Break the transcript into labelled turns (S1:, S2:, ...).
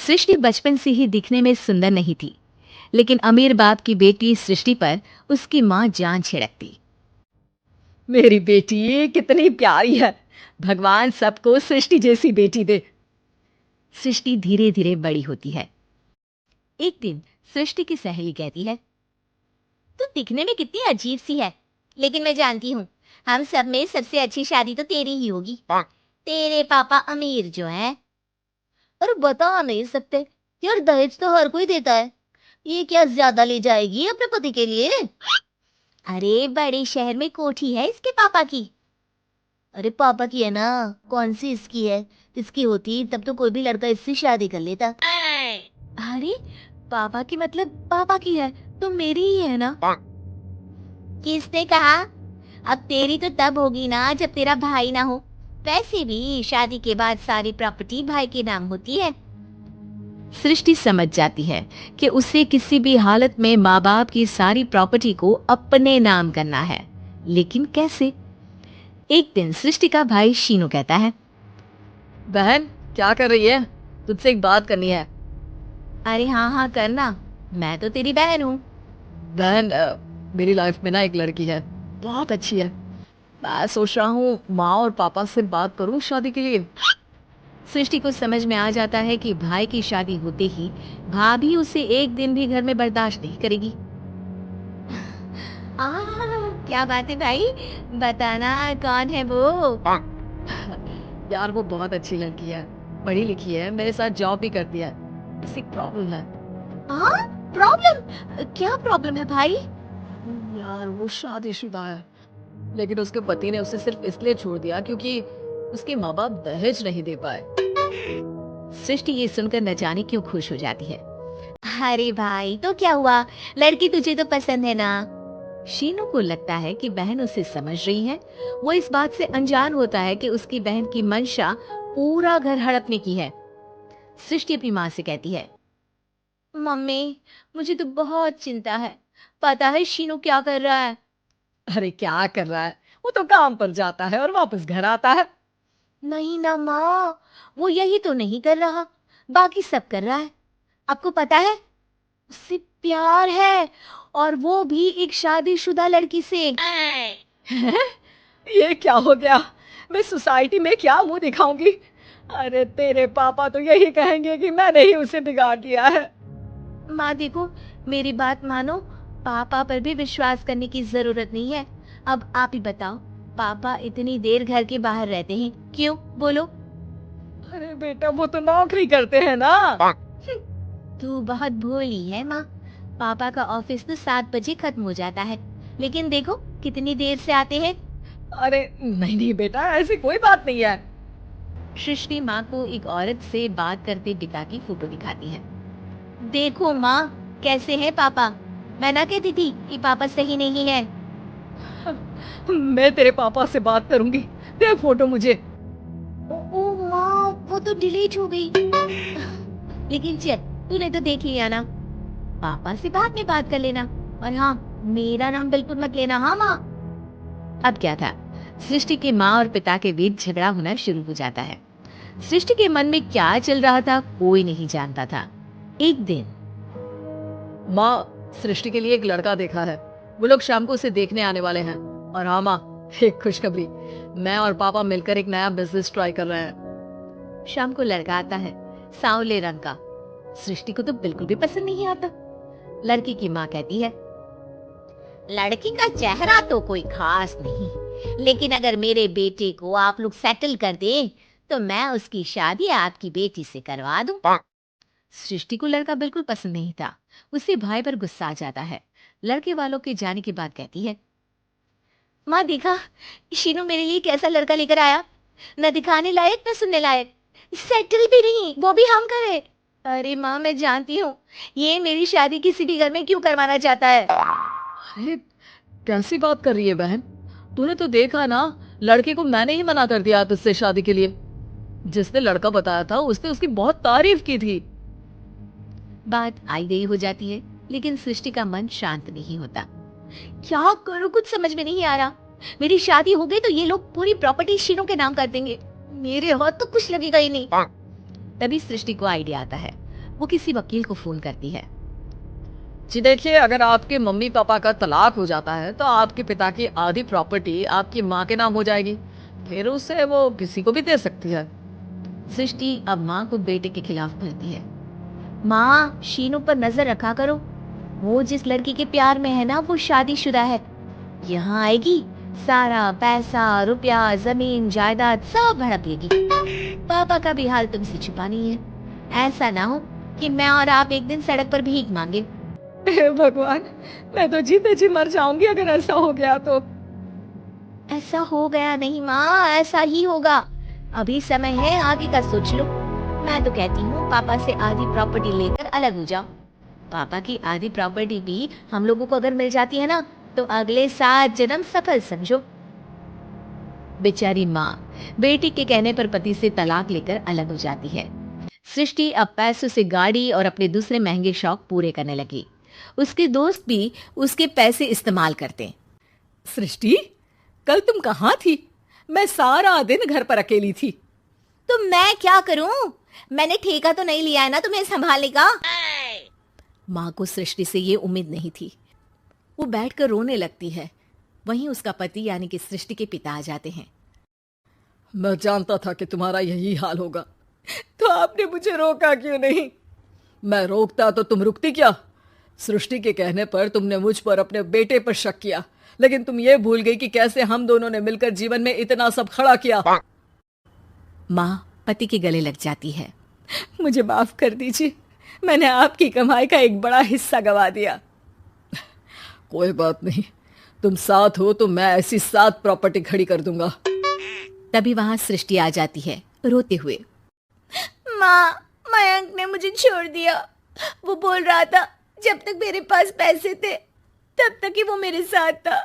S1: सृष्टि बचपन से ही दिखने में सुंदर नहीं थी, लेकिन अमीर बाप की बेटी सृष्टि पर उसकी माँ जान छिड़कती।
S2: मेरी बेटी कितनी प्यारी है। भगवान सबको सृष्टि जैसी बेटी दे।
S1: सृष्टि धीरे धीरे बड़ी होती है। एक दिन सृष्टि की सहेली कहती है,
S3: तू दिखने में कितनी अजीब सी है, लेकिन मैं जानती हूँ हम सब में सबसे अच्छी शादी तो तेरी ही होगी। तेरे पापा अमीर जो हैं। और बता नहीं सकते यार, दहेज तो हर कोई देता है, ये क्या ज्यादा ले जाएगी अपने पति के लिए? अरे बड़े शहर में कोठी है इसके पापा की। अरे पापा की है ना, कौन सी इसकी है? इसकी होती तब तो कोई भी लड़का इससे शादी कर लेता।
S1: अरे पापा की मतलब पापा की है तो मेरी ही है ना?
S3: किसने कहा? अब तेरी तो तब होगी ना जब तेरा भाई ना हो। वैसे भी शादी के बाद सारी प्रॉपर्टी भाई के नाम होती है।
S1: सृष्टि समझ जाती है कि उसे किसी भी हालत में माँ बाप की सारी प्रॉपर्टी को अपने नाम करना है, लेकिन कैसे? एक दिन सृष्टि का भाई शीनू कहता है,
S2: बहन क्या कर रही है? तुझसे एक बात करनी है।
S1: अरे हाँ हाँ करना, मैं तो तेरी बहन हूँ।
S2: बहन मेरी लाइफ में ना एक लड़की है, बहुत अच्छी है। मैं सोच रहा हूँ माँ और पापा से बात करूँ शादी के लिए।
S1: सृष्टि को समझ में आ जाता है कि भाई की शादी होते ही भाभी उसे एक दिन भी घर में बर्दाश्त नहीं करेगी। क्या बात है भाई, बताना कौन है वो?
S2: यार वो बहुत अच्छी लड़की है, पढ़ी लिखी है, मेरे साथ जॉब भी करती है। बस एक प्रॉब्लम है।
S1: प्रॉब्लम? क्या प्रॉब्लम है भाई?
S2: यार वो शादीशुदा है, लेकिन उसके पति ने उसे सिर्फ इसलिए छोड़ दिया क्योंकि उसके माँ बाप दहेज नहीं दे पाए।
S1: सृष्टि ये सुनकर न जाने क्यों खुश हो जाती है।
S3: अरे भाई तो क्या हुआ, लड़की तुझे तो पसंद है ना?
S1: शीनू को लगता है कि बहन उसे समझ रही है। वो इस बात से अनजान होता है कि उसकी बहन की मंशा पूरा घर हड़पने की है। सृष्टि अपनी माँ से कहती है, मम्मी मुझे तो बहुत चिंता है, पता है शीनू क्या कर रहा है?
S2: अरे क्या कर रहा है, वो तो काम पर जाता है और वापस घर आता है।
S3: नहीं ना माँ, वो यही तो नहीं कर रहा, बाकी सब कर रहा है। आपको पता है उससे प्यार है, और वो भी एक शादीशुदा लड़की से।
S2: ये क्या हो गया? मैं सोसाइटी में क्या मुंह दिखाऊंगी? अरे तेरे पापा तो यही कहेंगे कि मैंने ही उसे बिगाड़ दिया है।
S3: माँ देखो, मेरी बात मानो, पापा पर भी विश्वास करने की जरूरत नहीं है। अब आप ही बताओ, पापा इतनी देर घर के बाहर रहते हैं क्यों, बोलो?
S2: अरे बेटा वो तो नौकरी करते हैं ना।
S3: तू बहुत भोली है माँ। पापा का ऑफिस तो 7 बजे खत्म हो जाता है, लेकिन देखो कितनी देर से आते हैं।
S2: अरे नहीं नहीं बेटा, ऐसी कोई बात नहीं है।
S1: सृष्टि माँ को एक औरत से बात करते पिता की फोटो दिखाती है।
S3: देखो माँ, कैसे है पापा। मैं ना कहती थी कि पापा सही नहीं है।
S2: मैं तेरे पापा से बात करूंगी, दे फोटो मुझे।
S3: ओ माँ, वो तो डिलीट हो गई। लेकिन चल, तूने तो देख लिया ना, पापा से बाद में बात कर लेना। और हाँ, मेरा नाम बिल्कुल मत लेना, हाँ माँ।
S1: अब क्या था, सृष्टि के माँ और पिता के बीच झगड़ा होना शुरू हो जाता है। सृष्टि के मन में क्या चल रहा था कोई नहीं जानता था। एक दिन
S2: माँ सृष्टि के लिए एक लड़का देखा है, वो लोग शाम को उसे देखने आने वाले हैं। और हाँ माँ, एक खुशखबरी, मैं और पापा मिलकर एक नया बिजनेस ट्राई कर रहे हैं।
S1: शाम को लड़का आता है, सांवले रंग का। सृष्टि को तो बिल्कुल भी पसंद नहीं आता। लड़की की माँ कहती है,
S3: लड़की का चेहरा तो कोई खास नहीं, लेकिन अगर मेरे बेटे को आप लोग सेटल कर दें तो मैं उसकी शादी आपकी बेटी से करवा दूं।
S1: सृष्टि को लड़का बिल्कुल पसंद नहीं था। उसे भाई पर गुस्सा आ जाता है। लड़के वालों के जाने के बाद कहती है,
S3: माँ देखा, शीनू मेरे लिए कैसा लड़का लेकर आया, न दिखाने लायक न सुनने लायक, सेटल भी नहीं, वो भी हम करे। अरे माँ मैं जानती हूँ ये मेरी शादी किसी भी घर में क्यों करवाना चाहता है।
S2: अरे कैसी बात कर रही है बहन, तूने तो देखा ना, लड़के को मैंने ही मना कर दिया तुझसे शादी के लिए। जिसने लड़का बताया था उसने उसकी बहुत तारीफ की थी।
S1: बात आई गई हो जाती है, लेकिन सृष्टि का मन शांत नहीं होता। क्या करूं कुछ समझ में नहीं आ रहा। मेरी शादी हो गई तो ये लोग पूरी प्रॉपर्टी शीनू के नाम कर देंगे, मेरे हाथ तो कुछ लगेगा ही नहीं। तभी सृष्टि को आइडिया आता है। वो किसी वकील को फोन करती है।
S2: जी देखिए, अगर आपके मम्मी पापा का तलाक हो जाता है तो आपके पिता की आधी प्रॉपर्टी आपकी माँ के नाम हो जाएगी, फिर उसे वो किसी को भी दे सकती है।
S1: सृष्टि अब माँ को बेटे के खिलाफ बोलती है। माँ, शीनू पर नजर रखा करो, वो जिस लड़की के प्यार में है ना वो शादीशुदा है। यहाँ आएगी, सारा पैसा रुपया जमीन जायदाद सब हड़प लेगी। पापा का भी हाल तुमसे छुपा नहीं है। ऐसा ना हो कि मैं और आप एक दिन सड़क पर भीख मांगे।
S2: हे भगवान, मैं तो जीते जी मर जाऊंगी अगर ऐसा हो गया तो।
S3: ऐसा हो गया नहीं माँ, ऐसा ही होगा। अभी समय है, आगे का सोच लो। मैं तो कहती हूँ पापा से आधी प्रॉपर्टी लेकर अलग हो जाओ।
S1: पापा की आधी प्रॉपर्टी भी हम लोगों को अगर मिल जाती है ना तो अगले 7 जन्म सफल समझो। बेचारी माँ बेटी के कहने पर पति से तलाक लेकर अलग हो जाती है। सृष्टि अब पैसों से गाड़ी और अपने दूसरे महंगे शौक पूरे करने लगी। उसके दोस्त भी उसके पैसे इस्तेमाल करते।
S2: सृष्टि, कल तुम कहाँ थी? मैं सारा दिन घर पर अकेली थी।
S3: तो मैं क्या करूं? मैंने ठेका तो नहीं लिया है ना तुम्हें संभालने का।
S1: माँ को सृष्टि से ये उम्मीद नहीं थी। वो बैठकर रोने लगती है। वहीं उसका पति यानी कि सृष्टि के पिता आ जाते हैं।
S2: मैं जानता था कि तुम्हारा यही हाल होगा, तो आपने मुझे रोका क्यों नहीं? मैं रोकता तो तुम रुकती क्या? सृष्टि के कहने पर तुमने मुझ पर अपने बेटे पर शक किया, लेकिन तुम ये भूल गई कि कैसे हम दोनों ने मिलकर जीवन में इतना सब खड़ा किया।
S1: माँ पति के गले लग जाती है।
S2: मुझे माफ कर दीजिए, मैंने आपकी कमाई का एक बड़ा हिस्सा गवा दिया। कोई बात नहीं, तुम साथ हो तो मैं ऐसी 7 प्रॉपर्टी खड़ी कर दूंगा।
S1: तभी वहां सृष्टि आ जाती है रोते हुए।
S3: माँ, मयंक ने मुझे छोड़ दिया। वो बोल रहा था जब तक मेरे पास पैसे थे तब तक ही वो मेरे साथ था।